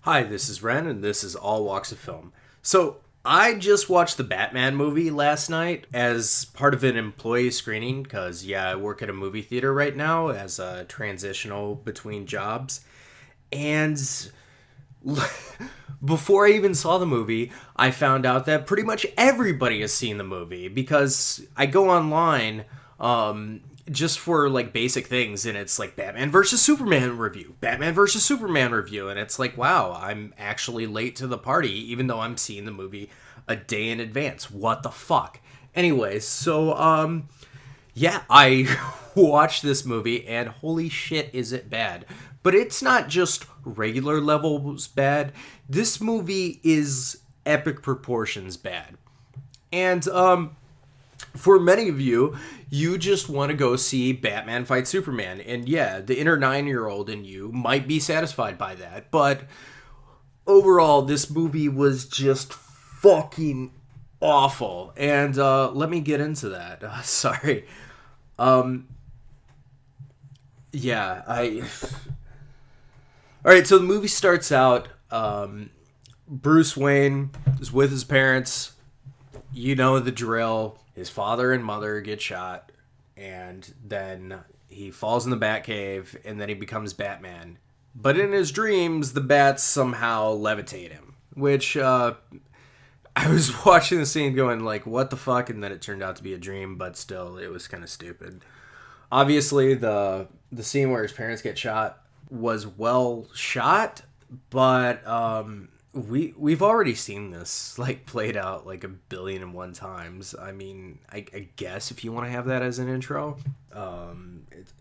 Hi, this is Ren, and this is All Walks of Film. So, I just watched the Batman movie last night as part of an employee screening because, yeah, I work at a movie theater right now as a transitional between jobs. And before I even saw the movie, I found out that pretty much everybody has seen the movie because I go online just for like basic things, and it's like Batman versus Superman review, and it's like, wow, I'm actually late to the party even though I'm seeing the movie a day in advance. What the fuck? Anyways, yeah, I watched this movie and holy shit is it bad. But it's not just regular levels bad. This movie is epic proportions bad. And for many of you, you just want to go see Batman fight Superman. And yeah, the inner 9-year-old in you might be satisfied by that. But overall, this movie was just fucking awful. And let me get into that. Sorry. Yeah, I. All right, so the movie starts out. Bruce Wayne is with his parents. You know the drill. His father and mother get shot, and then he falls in the Batcave, and then he becomes Batman. But in his dreams, the bats somehow levitate him, which I was watching the scene going like, what the fuck? And then it turned out to be a dream, but still, it was kind of stupid. Obviously, the scene where his parents get shot was well shot, but we've already seen this like played out like 1,000,000,001 times. I mean, I guess if you want to have that as an intro,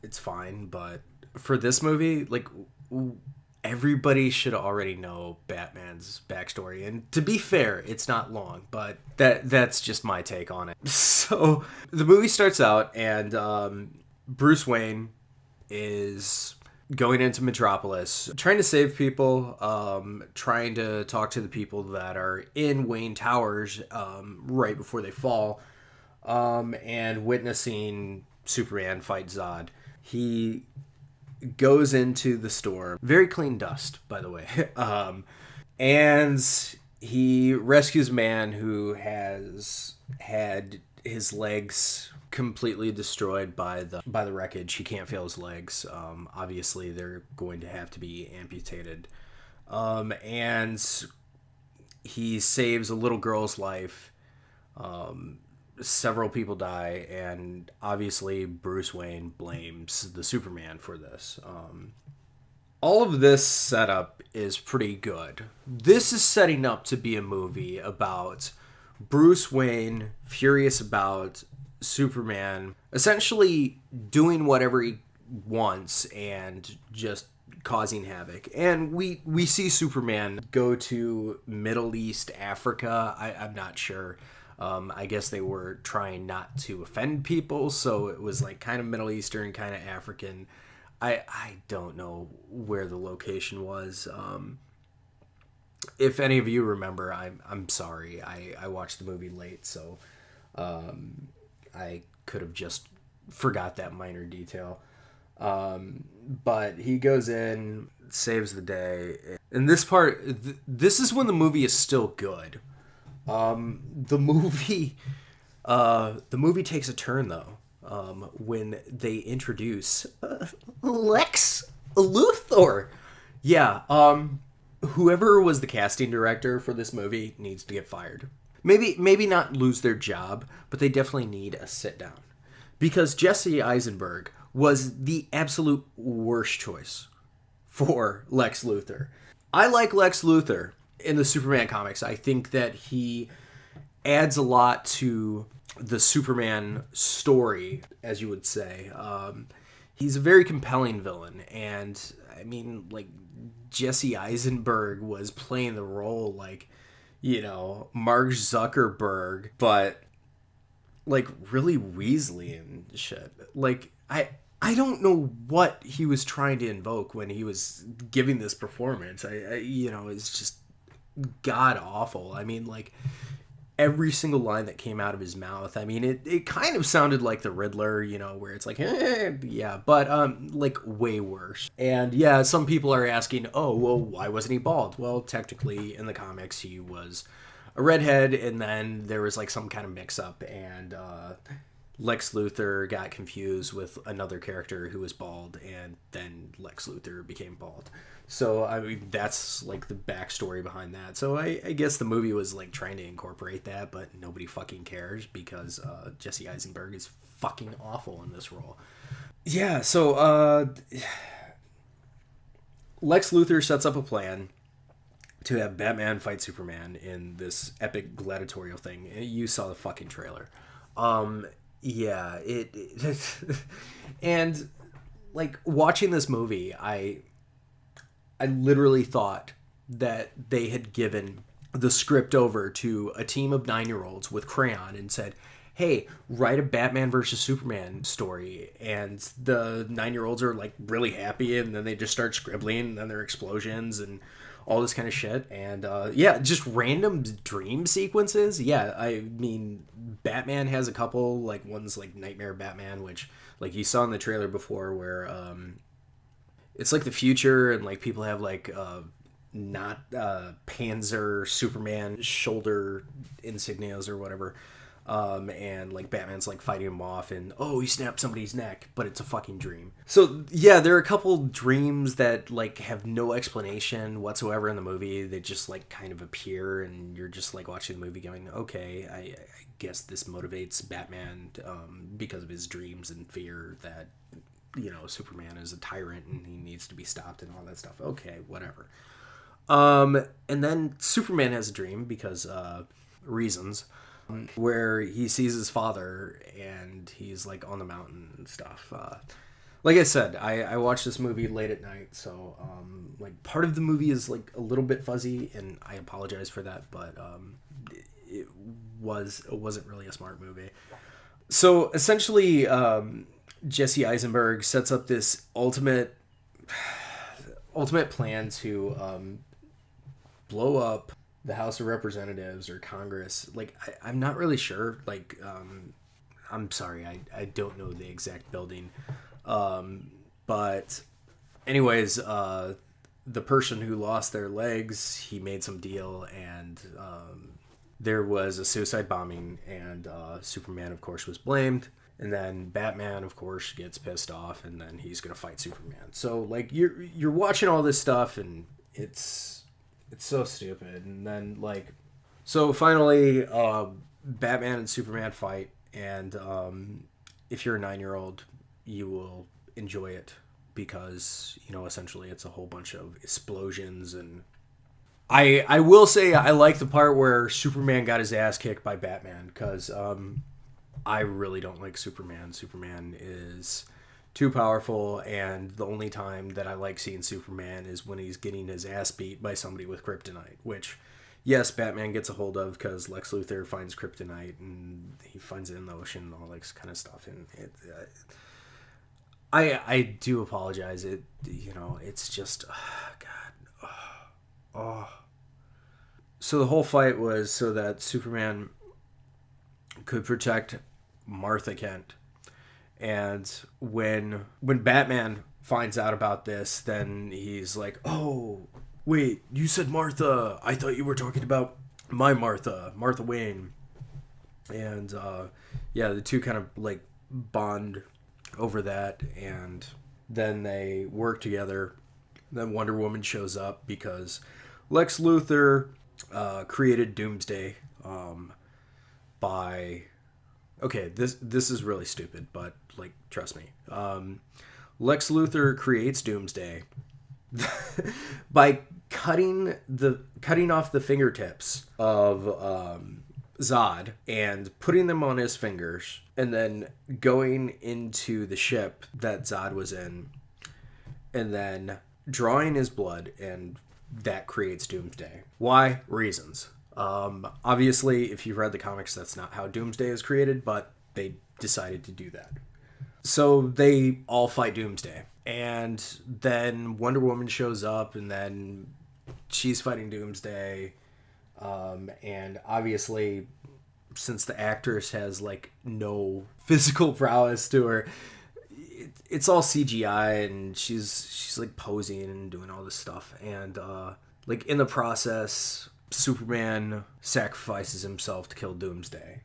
it's fine. But for this movie, like everybody should already know Batman's backstory. And to be fair, it's not long, but that's just my take on it. So the movie starts out, and Bruce Wayne is going into Metropolis, trying to save people, trying to talk to the people that are in Wayne Towers right before they fall, and witnessing Superman fight Zod. He goes into the store, very clean dust, by the way, and he rescues a man who has had his legs completely destroyed by the wreckage. He can't feel his legs. Obviously, they're going to have to be amputated. And he saves a little girl's life. Several people die, and obviously Bruce Wayne blames the Superman for this. All of this setup is pretty good. This is setting up to be a movie about Bruce Wayne furious about Superman essentially doing whatever he wants and just causing havoc. And we see Superman go to Middle East, Africa. I'm not sure. I guess they were trying not to offend people, so it was like kind of Middle Eastern, kind of African. I don't know where the location was. If any of you remember, I'm sorry. I watched the movie late, so I could have just forgot that minor detail. But he goes in, saves the day. And this part, this is when the movie is still good. The movie takes a turn though. When they introduce Lex Luthor. Yeah. Whoever was the casting director for this movie needs to get fired. Maybe not lose their job, but they definitely need a sit down. Because Jesse Eisenberg was the absolute worst choice for Lex Luthor. I like Lex Luthor in the Superman comics. I think that he adds a lot to the Superman story, as you would say. He's a very compelling villain, and I mean, like, Jesse Eisenberg was playing the role like, you know, Mark Zuckerberg, but like really Weasley and shit. Like, I don't know what he was trying to invoke when he was giving this performance. I you know, it's just god awful. I mean, like, every single line that came out of his mouth. I mean, it kind of sounded like the Riddler, where it's like, yeah, but like way worse. And yeah, some people are asking, oh, well, why wasn't he bald? Well, technically in the comics, he was a redhead, and then there was like some kind of mix up, and Lex Luthor got confused with another character who was bald, and then Lex Luthor became bald. So, I mean, that's like the backstory behind that. So, I guess the movie was like trying to incorporate that, but nobody fucking cares because Jesse Eisenberg is fucking awful in this role. Yeah, so Lex Luthor sets up a plan to have Batman fight Superman in this epic gladiatorial thing. You saw the fucking trailer. Yeah, and like watching this movie, I literally thought that they had given the script over to a team of 9-year-olds with crayon and said, hey, write a Batman versus Superman story. And the 9-year-olds are like really happy, and then they just start scribbling, and then there are explosions and all this kind of shit. And yeah, just random dream sequences. Yeah, I mean, Batman has a couple, like one's like Nightmare Batman, which like you saw in the trailer before, where it's like the future, and like people have like not Panzer Superman shoulder insignias or whatever. And like Batman's like fighting him off, and oh, he snapped somebody's neck, but it's a fucking dream. So yeah, there are a couple dreams that like have no explanation whatsoever in the movie. They just like kind of appear, and you're just like watching the movie going, okay, I guess this motivates Batman because of his dreams and fear that Superman is a tyrant and he needs to be stopped and all that stuff. Okay, whatever. And then Superman has a dream because reasons, where he sees his father and he's like on the mountain and stuff. Like I said, I watched this movie late at night, so like part of the movie is like a little bit fuzzy, and I apologize for that, but it wasn't really a smart movie. So essentially, Jesse Eisenberg sets up this ultimate plan to blow up the House of Representatives or Congress. Like, I'm not really sure. Like, I'm sorry, I don't know the exact building. But anyways, the person who lost their legs, he made some deal, and there was a suicide bombing, and Superman, of course, was blamed. And then Batman, of course, gets pissed off, and then he's gonna fight Superman. So like you're watching all this stuff, and it's so stupid. And then like, so finally, Batman and Superman fight, and if you're a 9-year-old, you will enjoy it because essentially it's a whole bunch of explosions. And I will say I like the part where Superman got his ass kicked by Batman, because I really don't like Superman. Superman is too powerful, and the only time that I like seeing Superman is when he's getting his ass beat by somebody with kryptonite, which, yes, Batman gets a hold of because Lex Luthor finds kryptonite, and he finds it in the ocean and all this kind of stuff. And I do apologize. It's just, God. Oh. So the whole fight was so that Superman could protect Martha Kent. And when Batman finds out about this, then he's like, oh, wait, you said Martha. I thought you were talking about my Martha Wayne. And yeah, the two kind of like bond over that, and then they work together. Then Wonder Woman shows up because Lex Luthor created Doomsday by... Okay, this is really stupid, but like, trust me. Lex Luthor creates Doomsday by cutting off the fingertips of Zod and putting them on his fingers, and then going into the ship that Zod was in, and then drawing his blood, and that creates Doomsday. Why? Reasons. Obviously, if you've read the comics, that's not how Doomsday is created, but they decided to do that. So they all fight Doomsday. And then Wonder Woman shows up, and then she's fighting Doomsday. And obviously, since the actress has like no physical prowess to her, it's all CGI, and she's like posing and doing all this stuff, and like in the process, Superman sacrifices himself to kill Doomsday,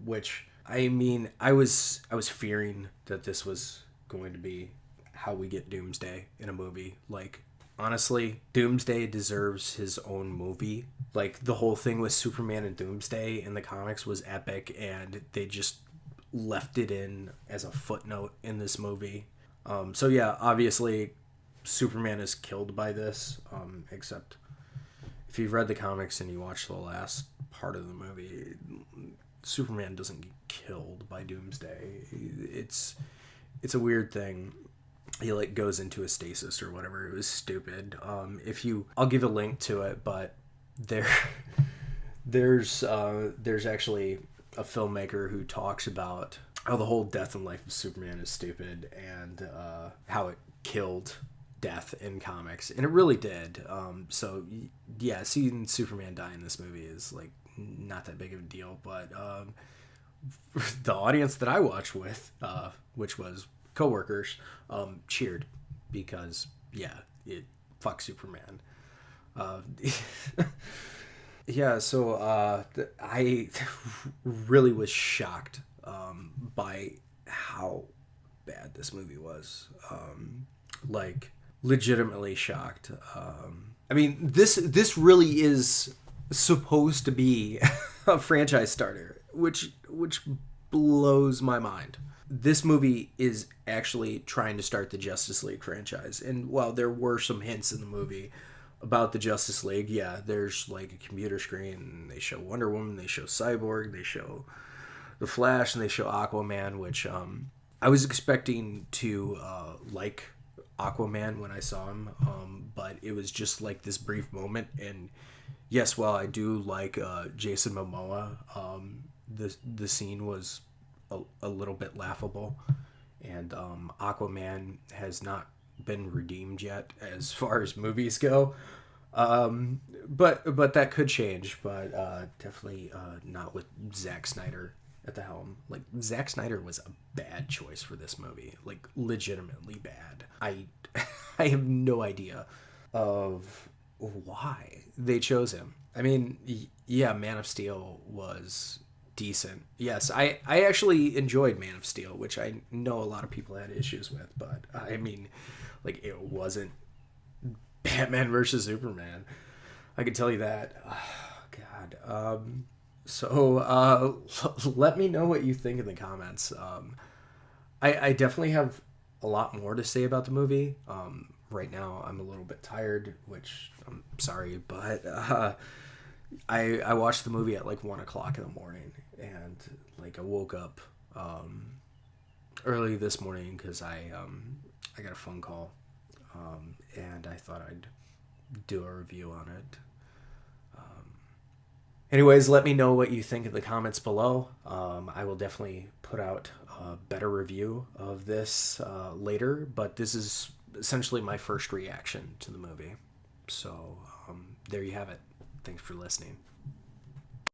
which I mean, I was fearing that this was going to be how we get Doomsday in a movie. Like, honestly, Doomsday deserves his own movie. Like, the whole thing with Superman and Doomsday in the comics was epic, and they just left it in as a footnote in this movie. So yeah, obviously, Superman is killed by this. Except if you've read the comics and you watch the last part of the movie, Superman doesn't get killed by Doomsday. It's a weird thing. He like goes into a stasis or whatever. It was stupid. If you, I'll give a link to it, but there, there's actually a filmmaker who talks about how the whole death and life of Superman is stupid, and how it killed death in comics, and it really did. So yeah, seeing Superman die in this movie is like not that big of a deal, but the audience that I watched with, which was coworkers, cheered because yeah, it fuck Superman. Uh, yeah, so I really was shocked by how bad this movie was. Like, legitimately shocked. I mean, this really is supposed to be a franchise starter, which blows my mind. This movie is actually trying to start the Justice League franchise, and while there were some hints in the movie about the Justice League, yeah, there's like a computer screen, and they show Wonder Woman, they show Cyborg, they show the Flash, and they show Aquaman, which I was expecting to like Aquaman when I saw him, but it was just like this brief moment. And yes, while I do like Jason Momoa, the scene was a little bit laughable, and Aquaman has not been redeemed yet as far as movies go. But that could change, but definitely not with Zack Snyder at the helm. Like, Zack Snyder was a bad choice for this movie, like legitimately bad. I have no idea of why they chose him. I mean, yeah, Man of Steel was decent. Yes, I actually enjoyed Man of Steel, which I know a lot of people had issues with, but I mean, like, it wasn't Batman versus Superman. I can tell you that. Oh, God. So let me know what you think in the comments. I definitely have a lot more to say about the movie. Right now, I'm a little bit tired, which I'm sorry, but I watched the movie at like 1 o'clock in the morning, and like I woke up early this morning because I got a phone call, and I thought I'd do a review on it. Anyways, let me know what you think in the comments below. I will definitely put out a better review of this later, but this is essentially my first reaction to the movie. So there you have it. Thanks for listening.